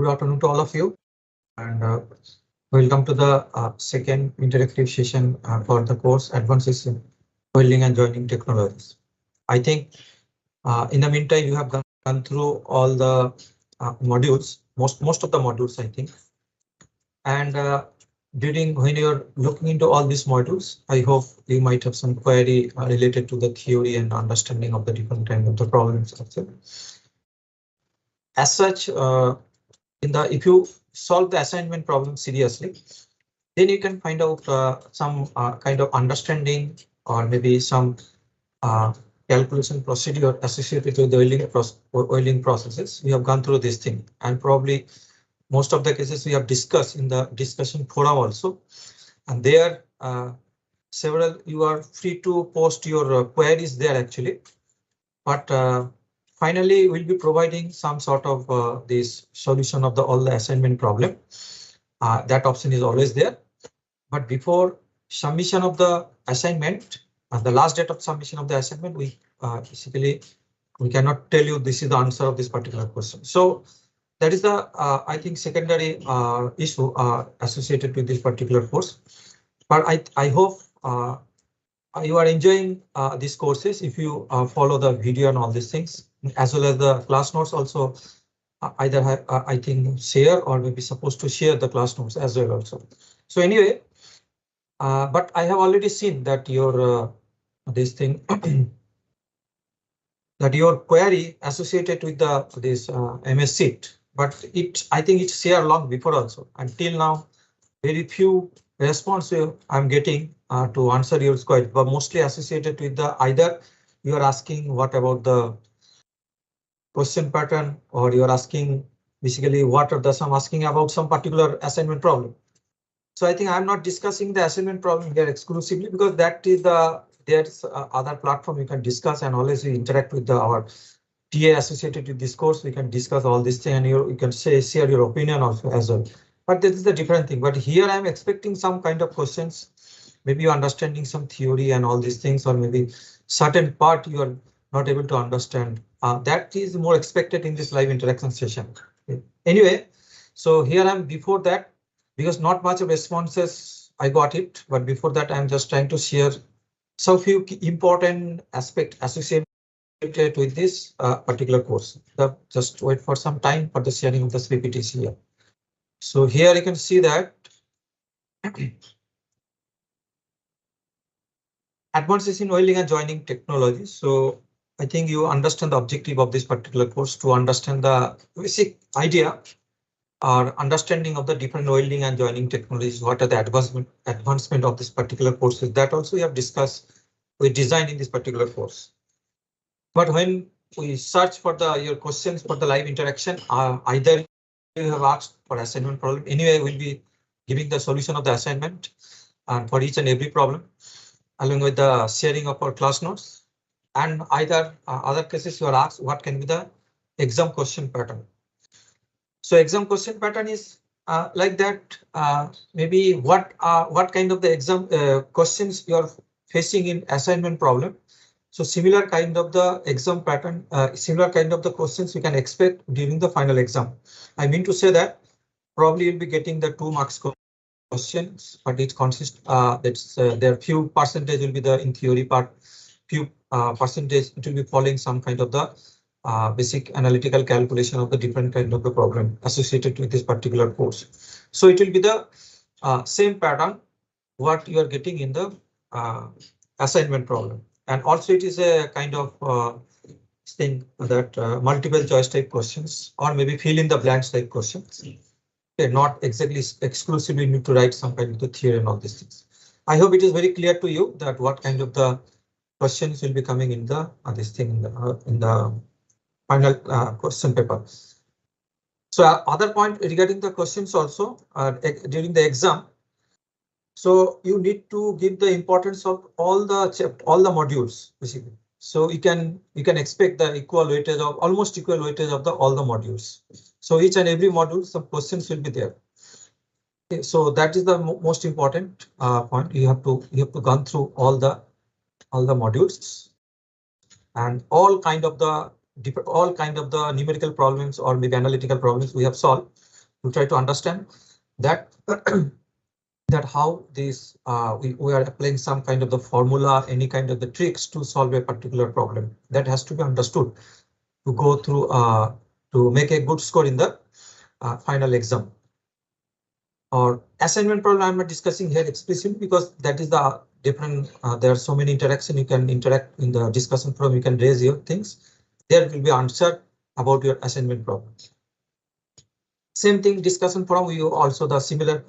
Good afternoon to all of you, and welcome to the second interactive session for the course Advances in Welding and Joining Technologies. I think in the meantime you have gone through all the modules, most of the modules, I think, and when you're looking into all these modules, I hope you might have some query related to the theory and understanding of the different kind of the problems. As such, if you solve the assignment problem seriously, then you can find out some kind of understanding or maybe some calculation procedure associated with the welding processes. We have gone through this thing, and probably most of the cases we have discussed in the discussion forum also, and there several you are free to post your queries there actually, but finally we'll be providing some sort of this solution of all the assignment problem. That option is always there, but before submission of the assignment, the last date of submission of the assignment, we basically we cannot tell you this is the answer of this particular question. So that is the I think secondary issue associated with this particular course. But I hope you are enjoying these courses if you follow the video and all these things, as well as the class notes also. Either have I think share or maybe supposed to share the class notes as well also. So anyway, but I have already seen that your this thing that your query associated with this MS sheet, but I think it's shared long before also. Until now, very few response I'm getting to answer your query, but mostly associated with the either you are asking what about the question pattern, or you are asking basically what are the some asking about some particular assignment problem. So I think I'm not discussing the assignment problem here exclusively, because that is there's other platform you can discuss, and always we interact with our TA associated with this course. We can discuss all this thing, and you can share your opinion also as well. But this is a different thing. But here I'm expecting some kind of questions, maybe you're understanding some theory and all these things, or maybe certain part you are not able to understand. That is more expected in this live interaction session. Okay. Anyway, so here I'm before that, because not much of responses I got it, but before that I'm just trying to share some few important aspects associated with this particular course. Just wait for some time for the sharing of the PPTs here. So here you can see that Advances in Welding and Joining Technology. So I think you understand the objective of this particular course, to understand the basic idea or understanding of the different welding and joining technologies. What are the advancement of this particular course? That also we have discussed, we designed in this particular course. But when we search for your questions for the live interaction, either you have asked for assignment problem. Anyway, we'll be giving the solution of the assignment and for each and every problem, along with the sharing of our class notes, and either other cases you are asked what can be the exam question pattern. So exam question pattern is like that. Maybe what kind of the exam questions you are facing in assignment problem. So similar kind of the exam pattern, similar kind of the questions you can expect during the final exam. I mean to say that probably you'll be getting the 2 marks questions, but it consists there few percentage will be the in theory part, few percentage it will be following some kind of the basic analytical calculation of the different kind of the problem associated with this particular course. So it will be the same pattern what you are getting in the assignment problem, and also it is a kind of thing that multiple choice type questions, or maybe fill in the blanks type questions. Okay, not exactly exclusively need to write some kind of the theory and all these things. I hope it is very clear to you that what kind of the questions will be coming in the this thing in the final question paper. So other point regarding the questions also during the exam. So you need to give the importance of all the modules basically. So you can expect the equal weightage of almost equal weightage of all the modules. So each and every module some questions will be there. Okay, so that is the most important point. You have to gone through all the modules and all kind of the numerical problems or maybe analytical problems we have solved. to try to understand that that how this we are applying some kind of the formula, any kind of the tricks to solve a particular problem. That has to be understood to go through to make a good score in the final exam. Or assignment problem I'm not discussing here explicitly because that is the different. There are so many interaction you can interact in the discussion forum. You can raise your things. There will be answer about your assignment problem. Same thing discussion forum. You also the similar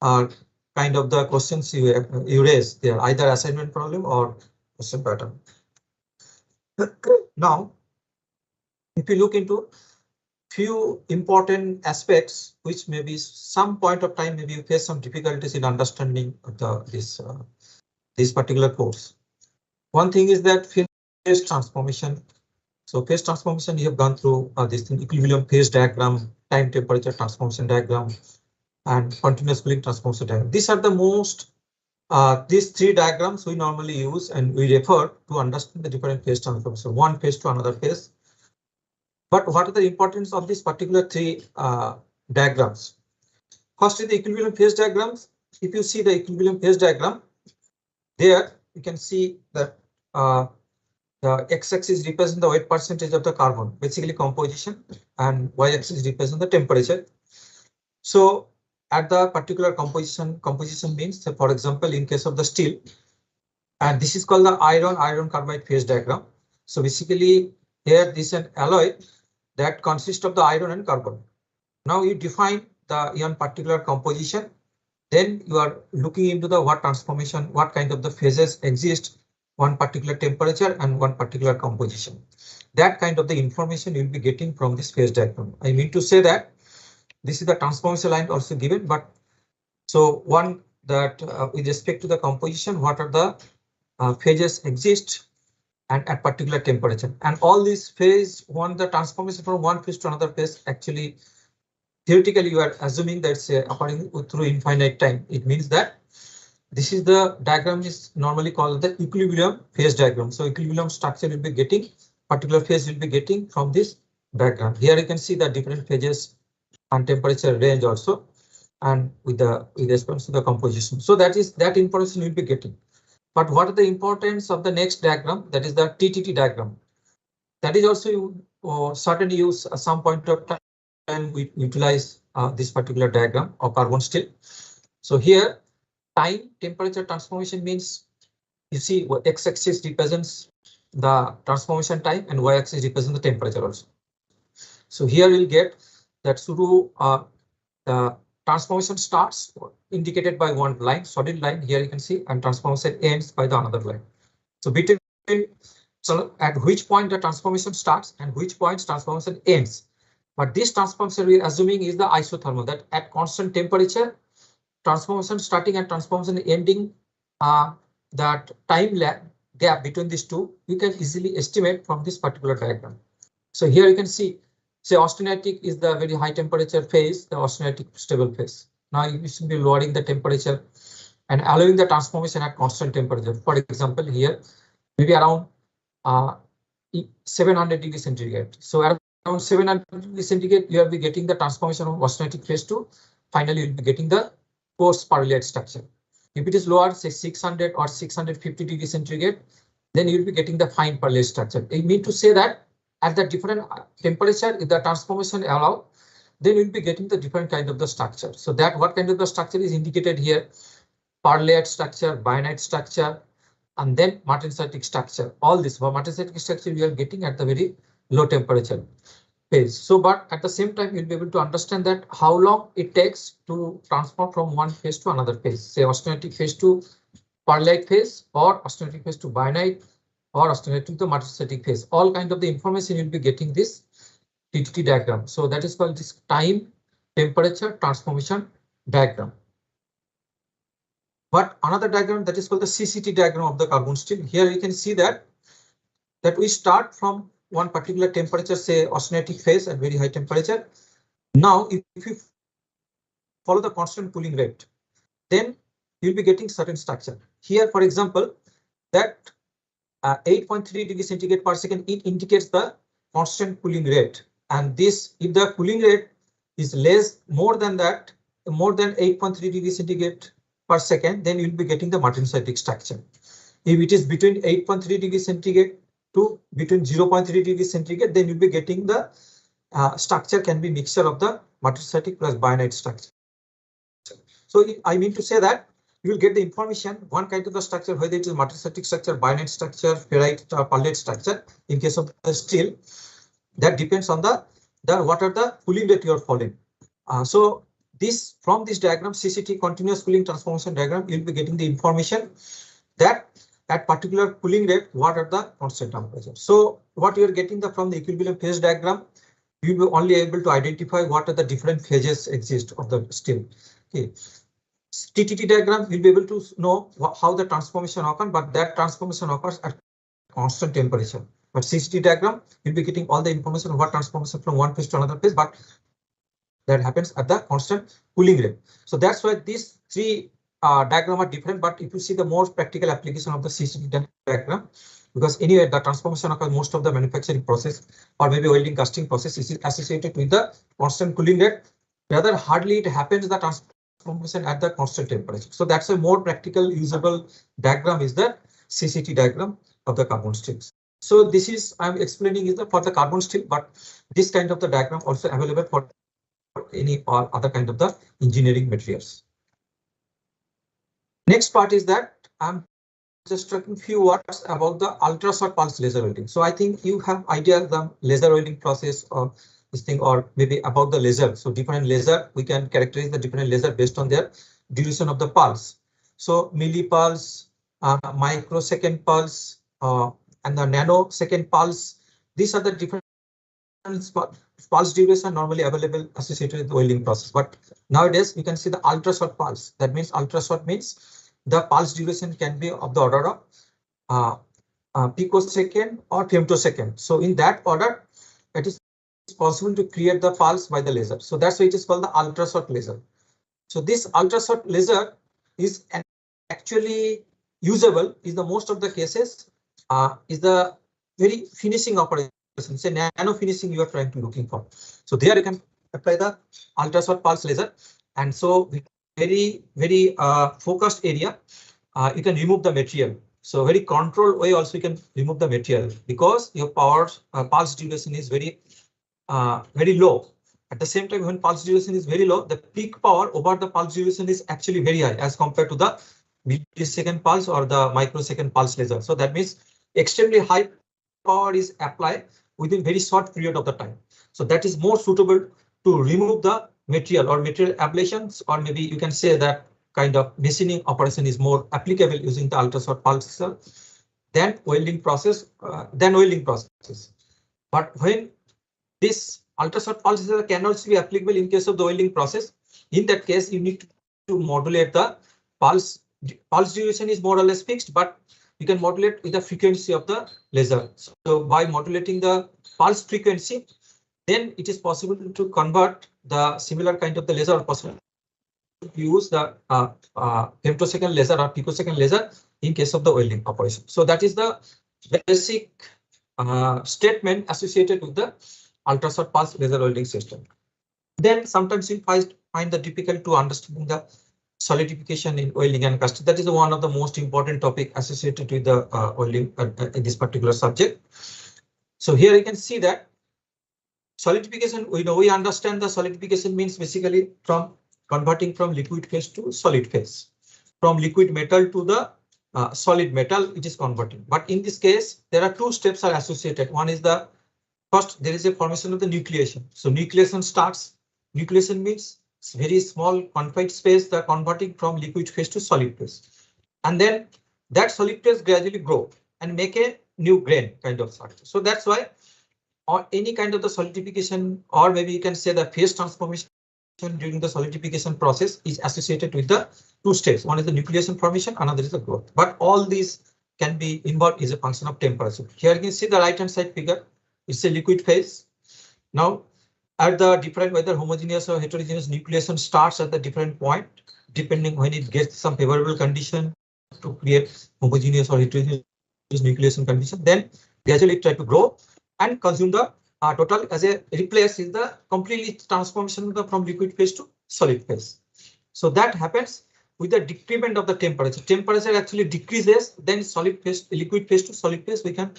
kind of the questions you raise. They are either assignment problem or question pattern. Now, if you look into few important aspects, which maybe some point of time, maybe you face some difficulties in understanding this particular course. One thing is that phase transformation. So phase transformation, you have gone through this thing, equilibrium phase diagram, time temperature transformation diagram, and continuous cooling transformation diagram. These are the most these three diagrams we normally use and we refer to understand the different phase transformation, one phase to another phase. But what are the importance of this particular three diagrams? First is the equilibrium phase diagrams. If you see the equilibrium phase diagram, there you can see that the x-axis represents the weight percentage of the carbon, basically composition, and y-axis represents the temperature. So at the particular composition means, for example, in case of the steel, and this is called the iron carbide phase diagram. So basically here this is an alloy that consists of the iron and carbon. Now you define the particular composition, then you are looking into the what transformation, what kind of the phases exist, one particular temperature and one particular composition. That kind of the information you'll be getting from this phase diagram. I mean to say that this is the transformation line also given, but so one that with respect to the composition, what are the phases exist and at particular temperature, and all these phase one, the transformation from one phase to another phase, actually theoretically you are assuming that's according through infinite time. It means that this is the diagram is normally called the equilibrium phase diagram. So equilibrium structure will be getting, particular phase will be getting from this diagram. Here you can see the different phases and temperature range also, and with respect to the composition. So that information will be getting. But what are the importance of the next diagram? That is the TTT diagram. That is also you certainly use some point of time and we utilize this particular diagram of carbon steel. So here time temperature transformation means you see what x-axis represents the transformation time and y-axis represents the temperature also. So here we'll get that through the transformation starts indicated by one line, solid line here you can see, and transformation ends by the another line. So between so at which point the transformation starts and which point transformation ends. But this transformation we are assuming is the isothermal, that at constant temperature, transformation starting and transformation ending, that time gap between these two, you can easily estimate from this particular diagram. So here you can see, say austenitic is the very high temperature phase, the austenitic stable phase. Now you should be lowering the temperature and allowing the transformation at constant temperature. For example, here maybe around 700 degrees centigrade. So around 700 degrees centigrade, you will be getting the transformation of austenitic phase to finally you'll be getting the coarse parallelite structure. If it is lower, say 600 or 650 degrees centigrade, then you'll be getting the fine parallelite structure. I mean to say that at the different temperature, if the transformation allow, then you'll be getting the different kind of the structure. So that what kind of the structure is indicated here, parallelite structure, bainite structure, and then martensitic structure. All this martensitic structure we are getting at the very low temperature phase. So, but at the same time, you'll be able to understand that how long it takes to transform from one phase to another phase, say austenitic phase to parallelite phase, or austenitic phase to bainite, or austenitic to martensitic phase. All kind of the information you'll be getting this TTT diagram. So that is called this time temperature transformation diagram. But another diagram that is called the CCT diagram of the carbon steel. Here you can see that we start from one particular temperature, say austenitic phase at very high temperature. Now, if you follow the constant cooling rate, then you'll be getting certain structure. Here, for example, that 8.3 degrees centigrade per second, it indicates the constant cooling rate. And this, if the cooling rate is more than that, more than 8.3 degrees centigrade per second, then you'll be getting the martensitic structure. If it is between 8.3 degrees centigrade to between 0.3 degrees centigrade, then you'll be getting the structure can be mixture of the martensitic plus bayonet structure. So I mean to say that you will get the information, one kind of the structure, whether it is martensitic structure, bayonet structure, ferrite or pearlite structure. In case of the steel, that depends on the what are the cooling rate you are following. So this from this diagram, CCT continuous cooling transformation diagram, you'll be getting the information that at particular cooling rate, what are the constant temperature. So what you are getting from the equilibrium phase diagram, you will be only able to identify what are the different phases exist of the steel. Okay. TTT diagram, you'll be able to know how the transformation occurs, but that transformation occurs at constant temperature. But CCT diagram, you'll be getting all the information of what transformation from one phase to another phase, but that happens at the constant cooling rate. So that's why these three diagrams are different. But if you see the more practical application of the CCT diagram, because anyway the transformation occurs most of the manufacturing process or maybe welding casting process is associated with the constant cooling rate. Rather hardly it happens the transformation at the constant temperature. So that's a more practical usable diagram is the CCT diagram of the carbon steels. So this is I'm explaining is for the carbon steel, but this kind of the diagram also available for any or other kind of the engineering materials. Next part is that I'm just talking few words about the ultra short pulse laser welding. So I think you have idea the laser welding process or this thing, or maybe about the laser. So different laser, we can characterize the different laser based on their duration of the pulse. So millipulse, microsecond pulse, and the nanosecond pulse. These are the different pulse duration normally available associated with the welding process. But nowadays we can see the ultra short pulse. That means ultra short means the pulse duration can be of the order of picosecond or femtosecond. So in that order, it is possible to create the pulse by the laser. So that's why it is called the ultra short laser. So this ultra short laser is actually usable in the most of the cases is the very finishing operation. Say nano finishing you are trying to looking for. So there you can apply the ultra short pulse laser, and so very focused area you can remove the material. So very controlled way also you can remove the material because your pulse duration is very low. At the same time, when pulse duration is very low, the peak power over the pulse duration is actually very high as compared to the millisecond pulse or the microsecond pulse laser. So that means extremely high power is applied within very short period of the time. So that is more suitable to remove the material or material ablations, or maybe you can say that kind of machining operation is more applicable using the ultra short pulse than welding process. But when this ultra short pulse can also be applicable in case of the welding process, in that case you need to modulate the pulse. Pulse duration is more or less fixed, but you can modulate with the frequency of the laser. So by modulating the pulse frequency, then it is possible to convert the similar kind of the laser, or possible to use the femtosecond laser or picosecond laser in case of the welding operation. So that is the basic statement associated with the ultra short pulse laser welding system. Then sometimes you find the difficult to understand the solidification in welding and casting. That is one of the most important topic associated with the welding in this particular subject. So here you can see that solidification, we understand the solidification means basically from converting from liquid phase to solid phase. From liquid metal to the solid metal, it is converting. But in this case, there are two steps are associated. One is the first, there is a formation of the nucleation. So nucleation starts. Nucleation means very small confined space, the converting from liquid phase to solid phase, and then that solid phase gradually grow and make a new grain kind of structure. So that's why or any kind of the solidification, or maybe you can say the phase transformation during the solidification process is associated with the two steps. One is the nucleation formation, another is the growth. But all these can be involved is a function of temperature. Here you can see the right hand side figure. It's a liquid phase. Now at the different whether homogeneous or heterogeneous nucleation starts at the different point, depending when it gets some favorable condition to create homogeneous or heterogeneous nucleation condition, then gradually try to grow and consume the total as a replace is the completely transformation from liquid phase to solid phase. So that happens with the decrement of the temperature. Temperature actually decreases, then solid phase, liquid phase to solid phase we can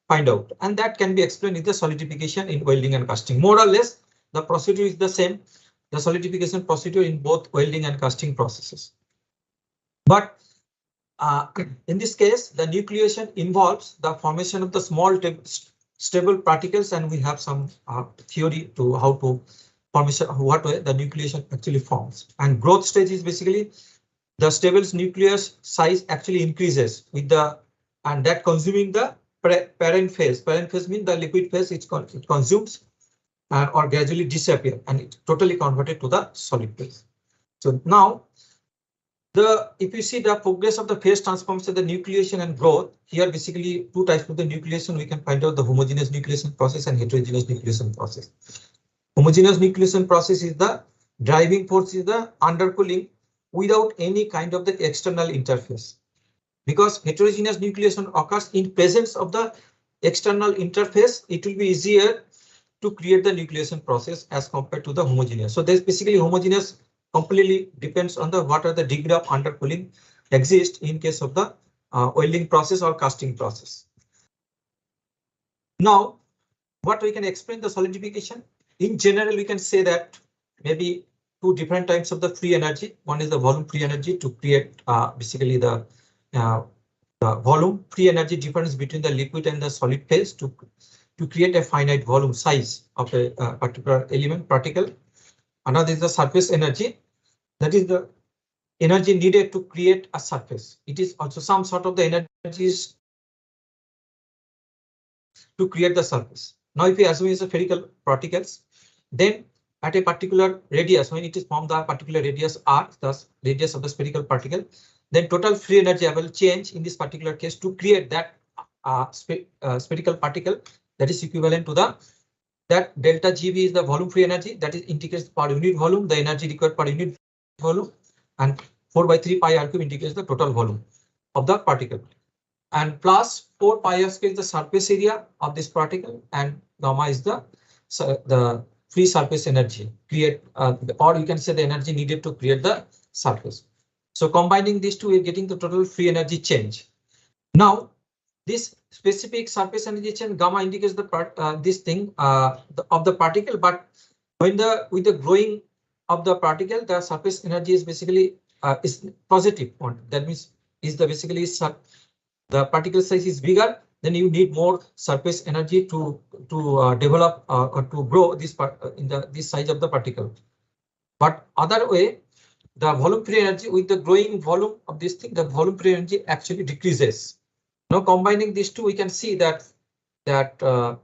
find out, and that can be explained in the solidification in welding and casting. More or less, the procedure is the same, the solidification procedure in both welding and casting processes. But in this case, the nucleation involves the formation of the small stable particles, and we have some theory to how to formation, what way the nucleation actually forms. And growth stage is basically the stable nucleus size actually increases with the, and that consuming the parent phase. Parent phase means the liquid phase it consumes or gradually disappear, and it totally converted to the solid phase. So now, if you see the progress of the phase transformation, the nucleation and growth, here basically two types of the nucleation we can find out: the homogeneous nucleation process and heterogeneous nucleation process. Homogeneous nucleation process is the driving force is the undercooling without any kind of the external interface, because heterogeneous nucleation occurs in presence of the external interface. It will be easier to create the nucleation process as compared to the homogeneous. So there's basically homogeneous completely depends on the what are the degree of undercooling exist in case of the welding process or casting process. Now, what we can explain the solidification in general, we can say that maybe two different types of the free energy. One is the volume free energy to create basically the volume free energy difference between the liquid and the solid phase to create a finite volume size of a particular element particle. Another is the surface energy, that is the energy needed to create a surface. It is also some sort of the energies to create the surface. Now, if we assume it's a spherical particles, then at a particular radius, when it is from the particular radius r, thus radius of the spherical particle, then total free energy will change in this particular case to create that spherical particle, that is equivalent to the that delta GB is the volume free energy, that is indicates per unit volume, the energy required per unit volume, and 4/3 pi r cube indicates the total volume of the particle, and plus 4 pi r square is the surface area of this particle, and gamma is the free surface energy create, or you can say the energy needed to create the surface. So combining these two, we are getting the total free energy change. Now, this specific surface energy change gamma indicates the part this thing of the particle, but when with the growing of the particle, the surface energy is basically is positive one. That means is the basically the particle size is bigger, then you need more surface energy to develop or to grow this part in this size of the particle. But other way, the volume free energy with the growing volume of this thing, the volume free energy actually decreases. Now combining these two, we can see that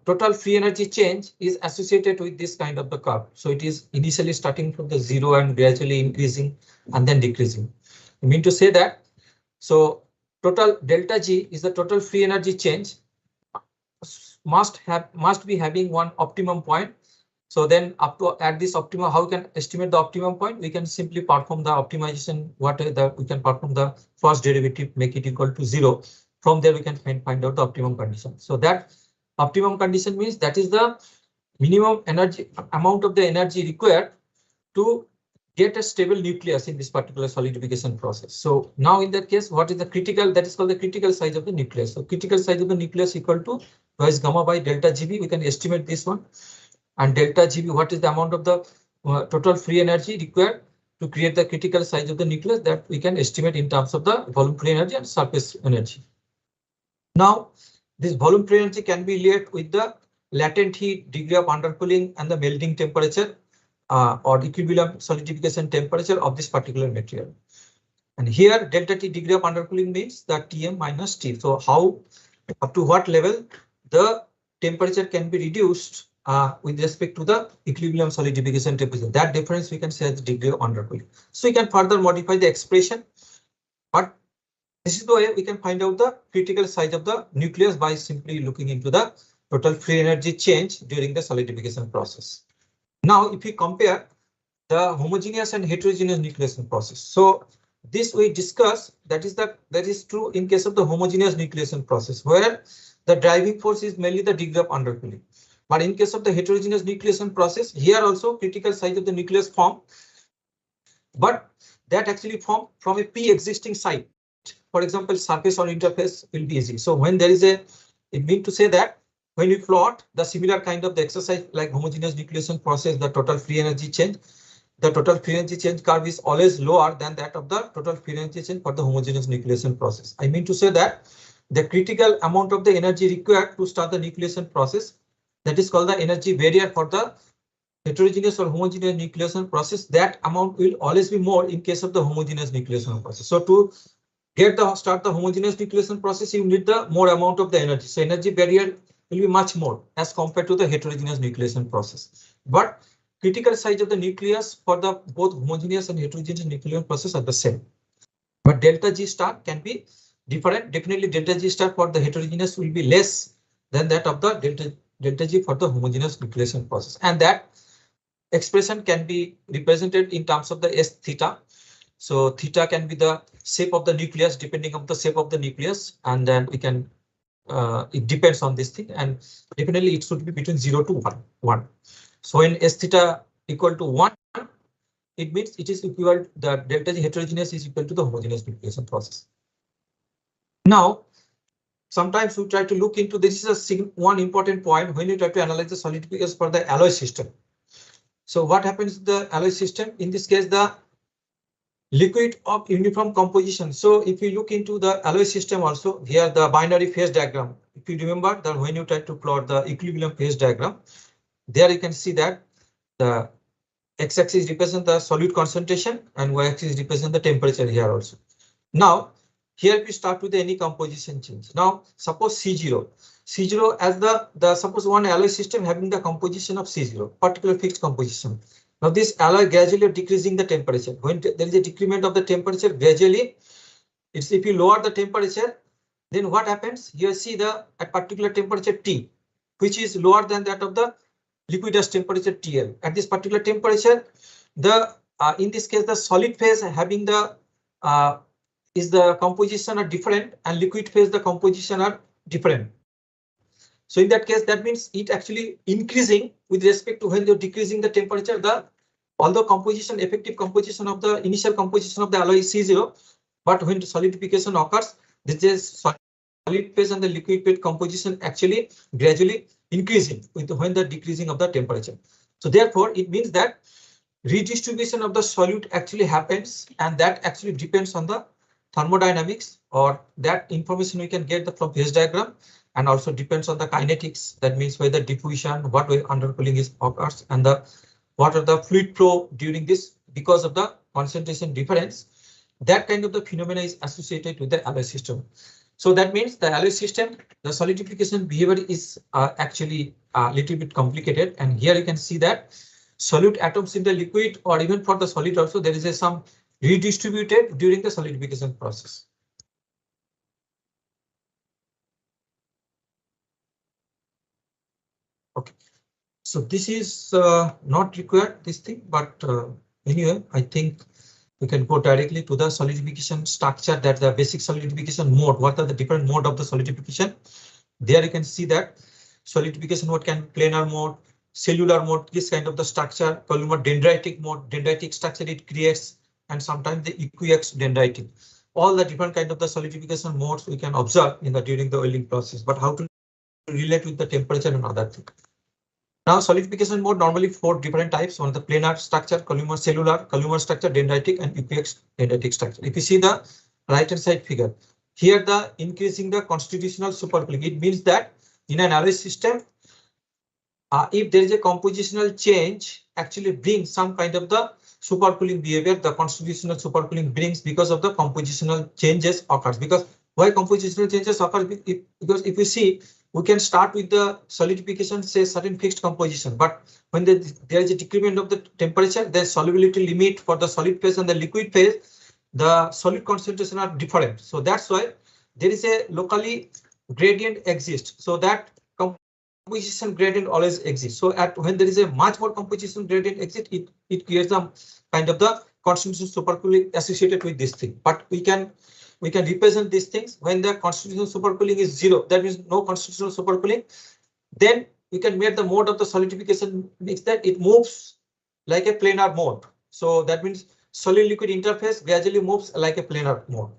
total free energy change is associated with this kind of the curve. So it is initially starting from the 0 and gradually increasing and then decreasing. I mean to say that, so total delta G is the total free energy change must be having one optimum point. So then up to at this optimum, how we can estimate the optimum point? We can simply perform the optimization, we can perform the first derivative, make it equal to 0. From there we can find out the optimum condition. So that optimum condition means that is the minimum energy amount of the energy required to get a stable nucleus in this particular solidification process. So now in that case, what is the critical? That is called the critical size of the nucleus. So critical size of the nucleus equal to twice gamma by delta GB. We can estimate this one. And delta GB, what is the amount of the total free energy required to create the critical size of the nucleus, that we can estimate in terms of the volume free energy and surface energy. Now, this volume free energy can be related with the latent heat, degree of undercooling, and the melting temperature or equilibrium solidification temperature of this particular material. And here delta T, degree of undercooling, means the Tm minus T. So how up to what level the temperature can be reduced with respect to the equilibrium solidification temperature. That difference we can say as degree of undercooling. So we can further modify the expression, but this is the way we can find out the critical size of the nucleus by simply looking into the total free energy change during the solidification process. Now, if we compare the homogeneous and heterogeneous nucleation process, so this we discuss that is true in case of the homogeneous nucleation process, where the driving force is mainly the degree of undercooling. But in case of the heterogeneous nucleation process, here also critical size of the nucleus form, but that actually form from a pre-existing site. For example, surface or interface will be easy. So when there is a, it means to say that when you plot the similar kind of the exercise like homogeneous nucleation process, the total free energy change, the total free energy change curve is always lower than that of the total free energy change for the homogeneous nucleation process. I mean to say that the critical amount of the energy required to start the nucleation process, that is called the energy barrier for the heterogeneous or homogeneous nucleation process, that amount will always be more in case of the homogeneous nucleation process. So to start the homogeneous nucleation process, you need the more amount of the energy. So energy barrier will be much more as compared to the heterogeneous nucleation process. But critical size of the nucleus for the both homogeneous and heterogeneous nucleation process are the same. But delta G star can be different. Definitely delta G star for the heterogeneous will be less than that of the delta G for the homogeneous nucleation process. And that expression can be represented in terms of the S theta. So theta can be the shape of the nucleus depending on the shape of the nucleus, and then we can it depends on this thing, and definitely it should be between 0 to 1. So when S theta equal to 1, it means it is equal, the delta G heterogeneous is equal to the homogeneous nucleation process. Now, sometimes we try to look into this is one important point when you try to analyze the solidification for the alloy system. So what happens to the alloy system? In this case, the liquid of uniform composition. So if you look into the alloy system also, here the binary phase diagram. If you remember that when you try to plot the equilibrium phase diagram, there you can see that the x-axis represents the solute concentration and y-axis represents the temperature here also. Now, here we start with any composition change. Now, suppose C0 as the suppose one alloy system having the composition of C0, particular fixed composition. Now this alloy gradually decreasing the temperature. When there is a decrement of the temperature gradually, it's if you lower the temperature, then what happens? You see the at particular temperature T, which is lower than that of the liquidus temperature TL. At this particular temperature, the in this case the solid phase having the is the composition are different, and liquid phase the composition are different. So in that case, that means it actually increasing with respect to when you're decreasing the temperature, although composition, effective composition of the initial composition of the alloy is C0, but when solidification occurs, this is solid phase and the liquid phase composition actually gradually increasing with when the decreasing of the temperature. So therefore, it means that redistribution of the solute actually happens, and that actually depends on the thermodynamics, or that information we can get from phase diagram, and also depends on the kinetics. That means whether diffusion, what way undercooling is occurs, and what are the fluid flow during this because of the concentration difference. That kind of the phenomena is associated with the alloy system. So that means the alloy system, the solidification behavior is actually a little bit complicated. And here you can see that solute atoms in the liquid, or even for the solid also, there is some redistributed during the solidification process. Okay, so this is not required, this thing, but anyway, I think we can go directly to the solidification structure, that the basic solidification mode. What are the different mode of the solidification? There you can see that solidification mode can be planar mode, cellular mode, this kind of the structure, columnar dendritic mode, dendritic structure it creates, and sometimes the equiax dendritic. All the different kind of the solidification modes we can observe in the during the welding process, but how to relate with the temperature and other things. Now solidification mode normally 4 different types. One the planar structure, columnar cellular, columnar structure, dendritic, and equiax dendritic structure. If you see the right hand side figure, here the increasing the constitutional supercooling. It means that in an alloy system, if there is a compositional change, actually brings some kind of the supercooling behavior. The constitutional supercooling brings because of the compositional changes occurs. Because why compositional changes occur? Because if you see, we can start with the solidification, say certain fixed composition, but when there is a decrement of the temperature, the solubility limit for the solid phase and the liquid phase, the solid concentration are different. So that's why there is a locally gradient exists. So that composition gradient always exists. So when there is a much more composition gradient exists, it creates some kind of the constitutional supercooling associated with this thing. But we can represent these things when the constitutional supercooling is 0. That means no constitutional supercooling. Then we can make the mode of the solidification means that it moves like a planar mode. So that means solid liquid interface gradually moves like a planar mode.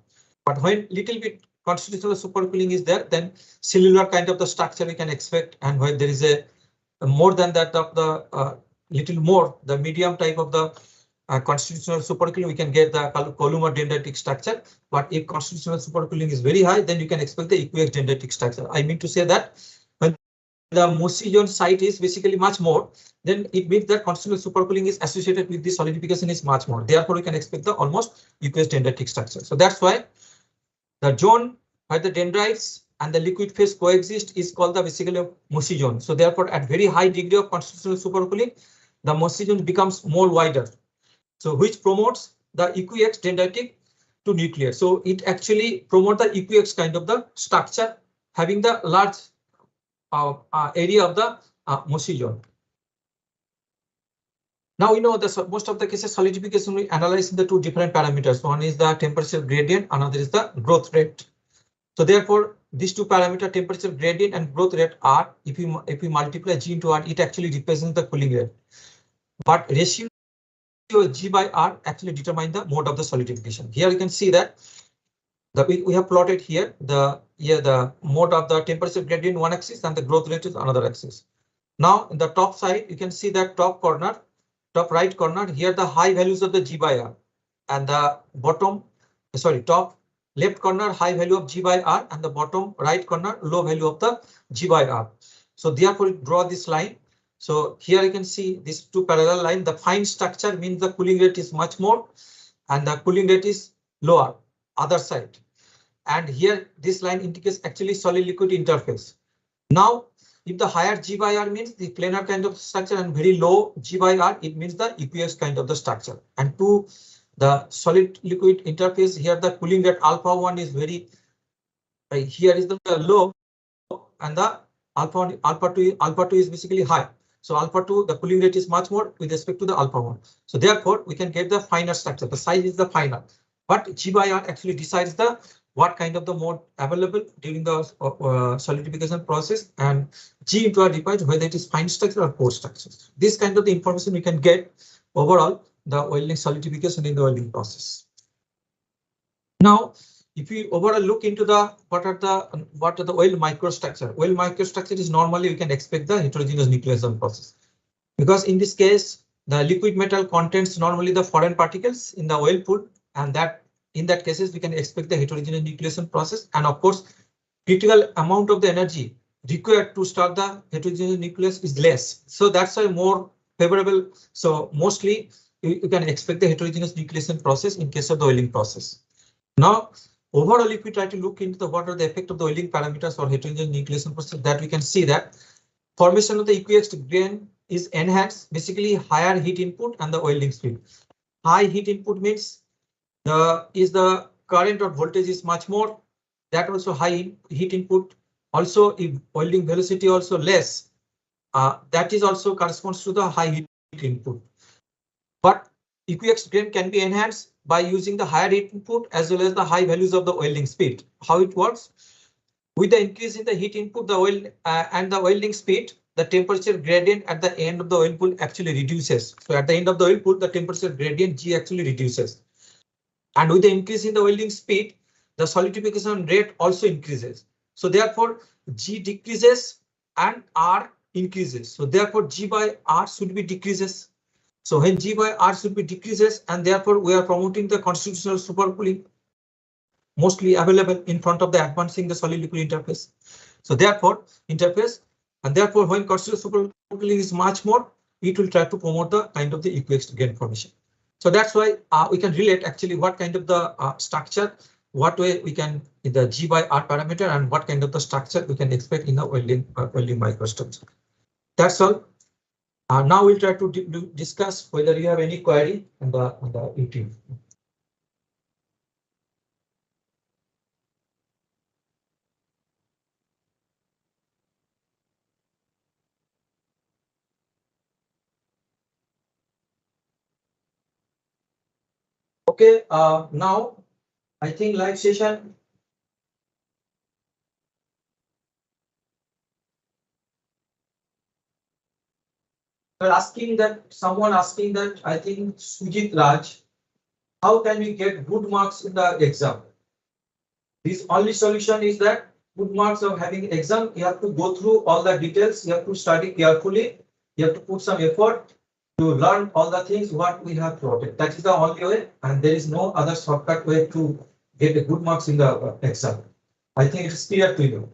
But when little bit constitutional supercooling is there, then cellular kind of the structure we can expect, and when there is a more than that of the little more the medium type of the constitutional supercooling, we can get the column or dendritic structure. But if constitutional supercooling is very high, then you can expect the equiax dendritic structure. I mean to say that when the Mossy zone site is basically much more, then it means that constitutional supercooling is associated with the solidification is much more. Therefore, we can expect the almost equiax dendritic structure. So that's why the zone where the dendrites and the liquid phase coexist is called the basically Mossy zone. So therefore, at very high degree of constitutional supercooling, the Mossy zone becomes more wider. So which promotes the equiax dendritic to nuclear. So it actually promotes the equiax kind of the structure having the large area of the Mossy zone. Now we know that most of the cases solidification we analyze in the two different parameters. One is the temperature gradient, another is the growth rate. So therefore, these two parameters, temperature gradient and growth rate, are if we multiply G into R, it actually represents the cooling rate. But ratio G by R actually determine the mode of the solidification. Here you can see that we have plotted here the mode of the temperature gradient one axis and the growth rate is another axis. Now in the top side you can see that top right corner here the high values of the G by R, and the top left corner high value of G by R, and the bottom right corner low value of the G by R. So therefore draw this line. So here you can see these two parallel lines. The fine structure means the cooling rate is much more and the cooling rate is lower other side. And here this line indicates actually solid liquid interface. Now if the higher G by R means the planar kind of structure and very low G by R, it means the equiax kind of the structure. And to the solid liquid interface, here the cooling rate alpha 1 is very here is the low, and the alpha 2 is basically high. So alpha 2 the cooling rate is much more with respect to the alpha 1. So therefore we can get the finer structure. The size is the finer, but G by R actually decides the what kind of the mode available during the solidification process, and G into R defines whether it is fine structure or coarse structure. This kind of the information we can get overall the welding solidification in the welding process. Now, if we overall look into the what are the weld microstructure. Weld microstructure is normally we can expect the heterogeneous nucleation process, because in this case the liquid metal contains normally the foreign particles in the weld pool, and that in that cases we can expect the heterogeneous nucleation process, and of course critical amount of the energy required to start the heterogeneous nucleus is less. So that's why more favorable. So mostly you can expect the heterogeneous nucleation process in case of the welding process. Now overall if we try to look into the what are the effect of the welding parameters or heterogeneous nucleation process, that we can see that formation of the equiax grain is enhanced, basically higher heat input and the welding speed. High heat input means the current or voltage is much more, that also high heat input. Also if welding velocity also less, that is also corresponds to the high heat input. But equiax grain can be enhanced by using the higher heat input as well as the high values of the welding speed. How it works? With the increase in the heat input, the weld and the welding speed, the temperature gradient at the end of the weld pool actually reduces. So at the end of the weld pool, the temperature gradient G actually reduces. And with the increase in the welding speed, the solidification rate also increases. So therefore, G decreases and R increases. So therefore, G by R should be decreases. So when G by R should be decreases, and therefore we are promoting the constitutional supercooling mostly available in front of the advancing the solid liquid interface. So therefore interface, and therefore when constitutional supercooling is much more, it will try to promote the kind of the equiax grain formation. So that's why we can relate actually what kind of the structure, what way we can in the G by R parameter, and what kind of the structure we can expect in the welding microstructure. That's all. Now we'll try to discuss whether you have any query on the YouTube. Okay, now I think live session. But asking that, someone asking that, I think Sujit Raj, how can we get good marks in the exam? This only solution is that good marks of having exam, you have to go through all the details, you have to study carefully, you have to put some effort to learn all the things what we have plotted. That is the only way, and there is no other shortcut way to get a good marks in the exam. I think it's clear to you.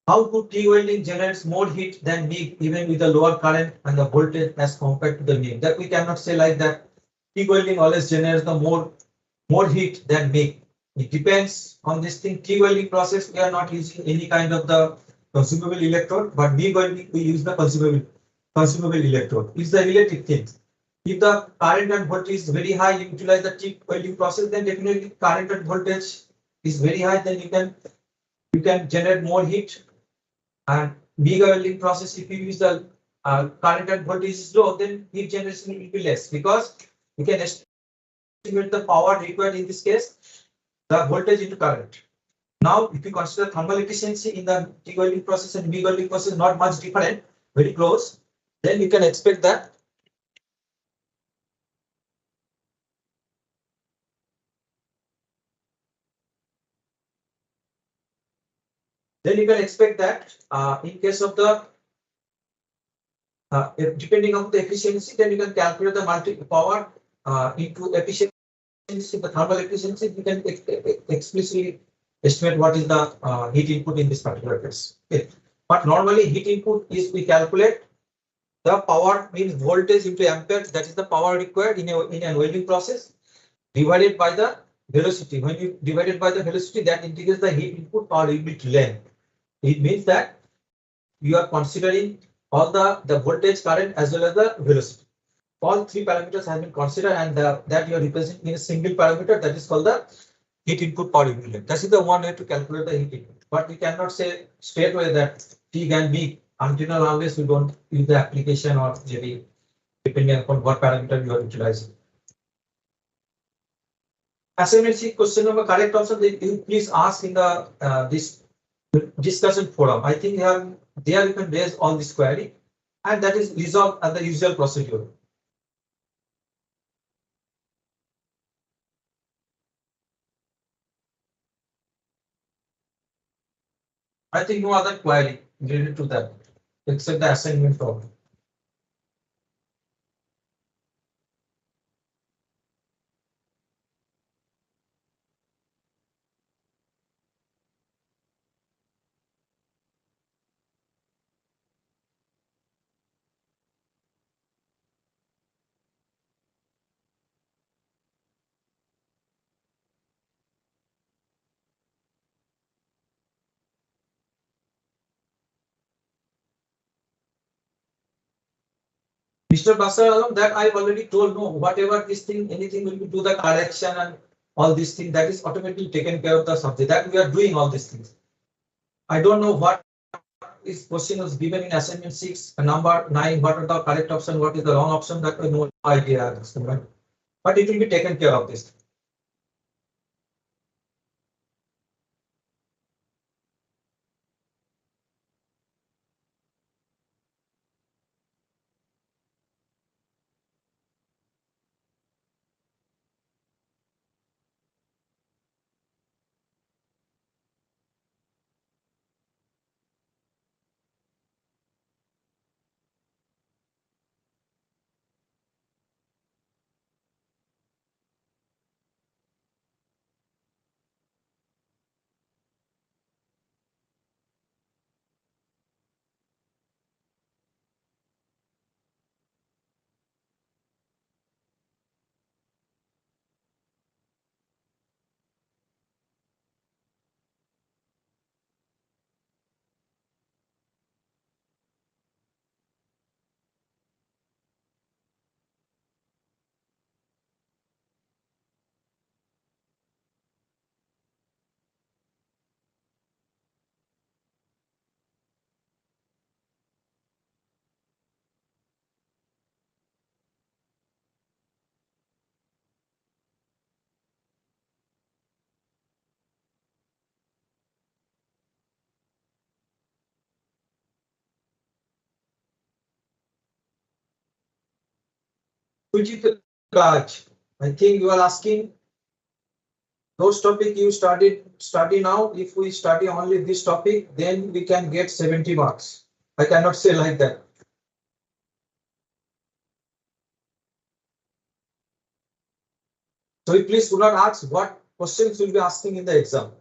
How do TIG welding generates more heat than MIG even with a lower current and the voltage as compared to the MIG? That we cannot say like that. TIG welding always generates the more heat than MIG. It depends on this thing. TIG welding process, we are not using any kind of the consumable electrode, but MIG welding we use the consumable electrode. It's the relative thing. If the current and voltage is very high, you utilize the TIG welding process, then definitely current and voltage is very high, then you can generate more heat. And MIG welding process, if you use the current and voltage is low, then heat generation will be less because you can estimate the power required in this case, the voltage into current. Now, if you consider thermal efficiency in the TIG welding process and MIG welding process, not much different, very close, then you can expect that in case of the depending on the efficiency, then you can calculate the multi power into efficiency, the thermal efficiency. You can explicitly estimate what is the heat input in this particular case. Okay. But normally heat input is we calculate the power means voltage into ampere. That is the power required in a welding process divided by the velocity. When you divided by the velocity, that indicates the heat input or unit length. It means that you are considering all the voltage, current as well as the velocity. All three parameters have been considered, and that you are representing in a single parameter, that is called the heat input per unit. That is the one way to calculate the heat input. But we cannot say straight away that T can be until and unless we don't use the application or maybe depending upon what parameter you are utilizing. Assignment C question number correct option, you please ask in the this discussion forum. I think there you can raise all this query, and that is resolved at the usual procedure. I think no other query related to that except the assignment problem. Mr. Basar, that I've already told, no, whatever this thing, anything will be do the correction and all these things, that is automatically taken care of the subject, that we are doing all these things. I don't know what this question was given in assignment 6, number 9, what are the correct option, what is the wrong option, that we no idea at this moment. But it will be taken care of this. Which is the charge? I think you are asking those topic you study now. If we study only this topic, then we can get 70 marks. I cannot say like that. So please do not ask what questions will be asking in the exam.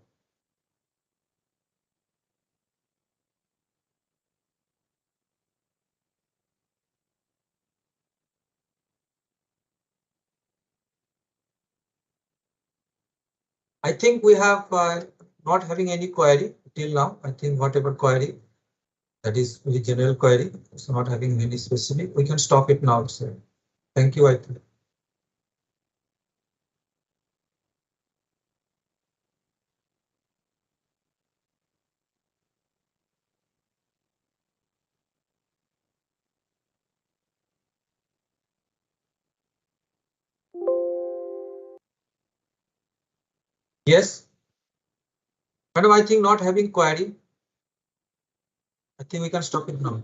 I think we have not having any query till now. I think whatever query that is very general query, it's not having any specific. We can stop it now. So thank you. I think. Yes. Madam, I think not having query. I think we can stop it now.